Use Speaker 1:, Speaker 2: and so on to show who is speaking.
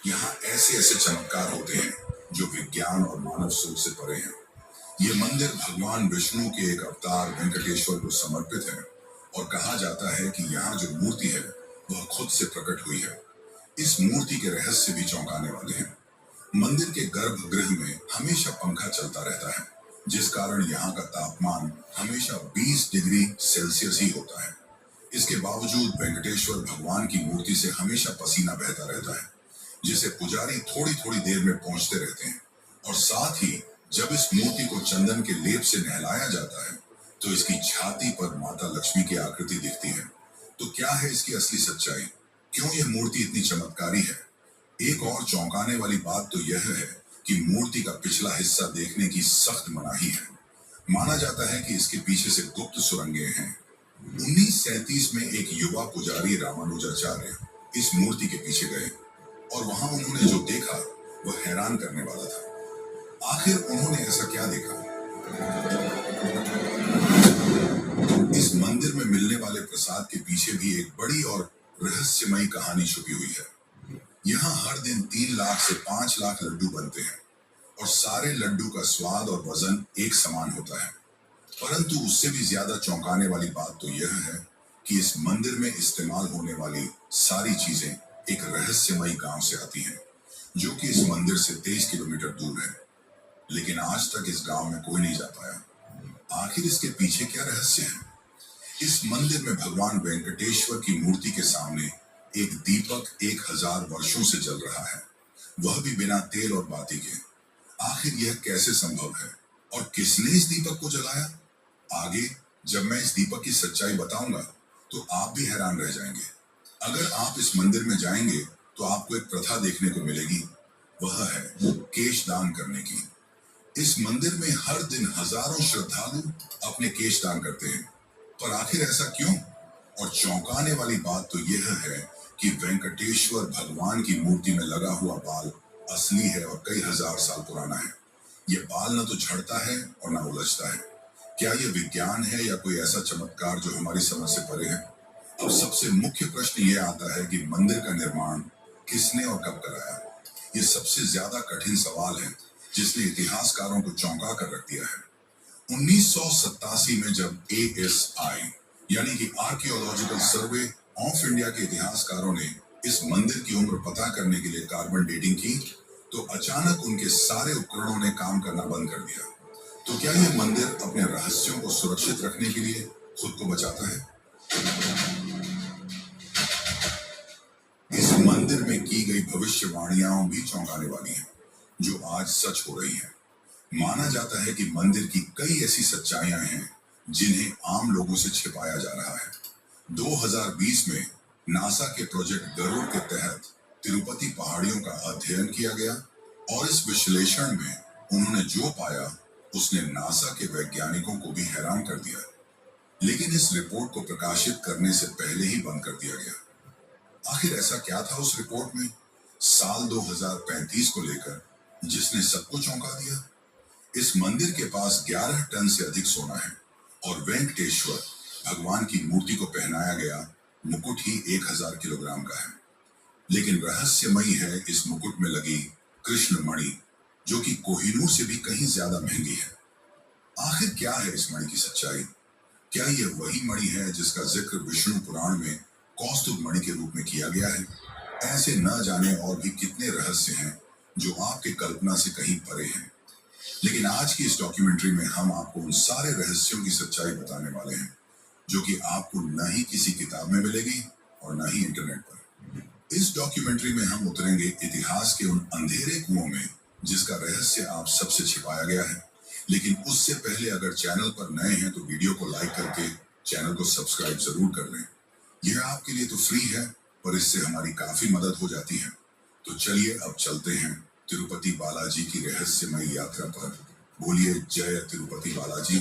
Speaker 1: यहाँ ऐसे ऐसे चमत्कार होते हैं जो विज्ञान और मानव सोच से परे हैं। ये मंदिर भगवान विष्णु के एक अवतार वेंकटेश्वर को समर्पित है और कहा जाता है कि यहाँ जो मूर्ति है वह खुद से प्रकट हुई है। इस मूर्ति के रहस्य भी चौंकाने वाले हैं। मंदिर के गर्भगृह में हमेशा पंखा चलता रहता है, जिस कारण यहाँ का तापमान हमेशा 20 डिग्री सेल्सियस ही होता है। इसके बावजूद वेंकटेश्वर भगवान की मूर्ति से हमेशा पसीना बहता रहता है, जिसे पुजारी थोड़ी थोड़ी देर में पहुंचते रहते हैं। और साथ ही जब इस मूर्ति को चंदन के लेप से नहलाया जाता है तो इसकी छाती पर माता लक्ष्मी की आकृति दिखती है। तो क्या है इसकी असली सच्चाई? क्यों यह मूर्ति इतनी चमत्कारी है? एक और चौंकाने वाली बात तो यह है कि मूर्ति का पिछला हिस्सा देखने की सख्त मनाही है। माना जाता है कि इसके पीछे से गुप्त सुरंगें हैं। 1937 में एक युवा पुजारी रामानुजाचार्य इस मूर्ति के पीछे गए और वहां उन्होंने जो देखा वह हैरान करने वाला था। आखिर उन्होंने ऐसा क्या देखा? इस मंदिर में मिलने वाले प्रसाद के पीछे भी एक बड़ी और रहस्यमयी कहानी छुपी हुई है। यहाँ हर दिन 3 लाख से 5 लाख लड्डू बनते हैं और सारे लड्डू का स्वाद और वजन एक समान होता है। परंतु उससे भी ज्यादा चौंकाने वाली बात तो यह है कि इस मंदिर में इस्तेमाल होने वाली सारी चीजें एक रहस्यमयी गांव से आती हैं, जो कि इस मंदिर से 23 किलोमीटर दूर है। लेकिन आज तक इस गांव में कोई नहीं जा पाया। आखिर इसके पीछे क्या रहस्य है? इस मंदिर में भगवान वेंकटेश्वर की मूर्ति के सामने एक दीपक 1000 वर्षों से जल रहा है, वह भी बिना तेल और बाती के। आखिर यह कैसे संभव है और किसने इस दीपक को जलाया? आगे जब मैं इस दीपक की सच्चाई बताऊंगा तो आप भी हैरान रह जाएंगे। अगर आप इस मंदिर में जाएंगे तो आपको एक प्रथा देखने को मिलेगी, वह है केश दान करने की। इस मंदिर में हर दिन हजारों श्रद्धालु अपने केश दान करते हैं, पर आखिर ऐसा क्यों? और चौंकाने वाली बात तो यह है कि वेंकटेश्वर भगवान की मूर्ति में लगा हुआ बाल असली है और कई हजार साल पुराना है। यह बाल न तो झड़ता है और न उलझता है। क्या यह विज्ञान है या कोई ऐसा चमत्कार जो हमारी समझ से परे है? अब सबसे मुख्य प्रश्न यह आता है कि मंदिर का निर्माण किसने और कब कराया? ये सबसे ज्यादा कठिन सवाल है जिसने इतिहासकारों को चौंका कर रख दिया है। 1987 में जब ASI यानी कि आर्कियोलॉजिकल सर्वे ऑफ इंडिया के इतिहासकारों ने इस मंदिर की उम्र पता करने के लिए कार्बन डेटिंग की, तो अचानक उनके सारे उपकरणों ने काम करना बंद कर दिया। तो क्या यह मंदिर अपने रहस्यों को सुरक्षित रखने के लिए खुद को बचाता है? इस मंदिर में की गई भविष्यवाणियां भी चौंकाने वाली हैं, जो आज सच हो रही हैं। माना जाता है कि मंदिर की कई ऐसी सच्चाइयां हैं जिन्हें आम लोगों से छिपाया जा रहा है। 2020 में नासा के प्रोजेक्ट गरुड़ के तहत तिरुपति पहाड़ियों का अध्ययन किया गया और इस विश्लेषण में उन्होंने जो पाया उसने नासा के वैज्ञानिकों को भी हैरान कर दिया। लेकिन इस रिपोर्ट को प्रकाशित करने से पहले ही बंद कर दिया गया। आखिर ऐसा क्या था उस रिपोर्ट में साल 2035 को लेकर जिसने सबको चौंका दिया? इस मंदिर के पास 11 टन से अधिक सोना है और वेंकटेश्वर भगवान की मूर्ति को पहनाया गया मुकुट ही 1000 किलोग्राम का है। लेकिन रहस्यमयी है इस मुकुट में लगी कृष्ण मणि, जो कि कोहिनूर से भी कहीं ज्यादा महंगी है। आखिर क्या है इस मणि की सच्चाई? क्या यह वही मणि है जिसका जिक्र विष्णु पुराण में कौस्तुभ मणि के रूप में किया गया है? ऐसे न जाने और भी कितने रहस्य हैं जो आपके कल्पना से कहीं परे हैं। लेकिन आज की इस डॉक्यूमेंट्री में हम आपको उन सारे रहस्यों की सच्चाई बताने वाले हैं जो कि आपको न ही किसी किताब में मिलेगी और न ही इंटरनेट पर। इस डॉक्यूमेंट्री में हम उतरेंगे इतिहास के उन अंधेरे कुओं में जिसका रहस्य आप सबसे छिपाया गया है। लेकिन उससे पहले अगर चैनल पर नए हैं तो वीडियो को लाइक करके चैनल को सब्सक्राइब जरूर कर लें। यह आपके लिए तो फ्री है, पर इससे हमारी काफी मदद हो जाती है। तो चलिए अब चलते हैं तिरुपति बालाजी की रहस्यमय यात्रा पर। बोलिए जय तिरुपति बालाजी।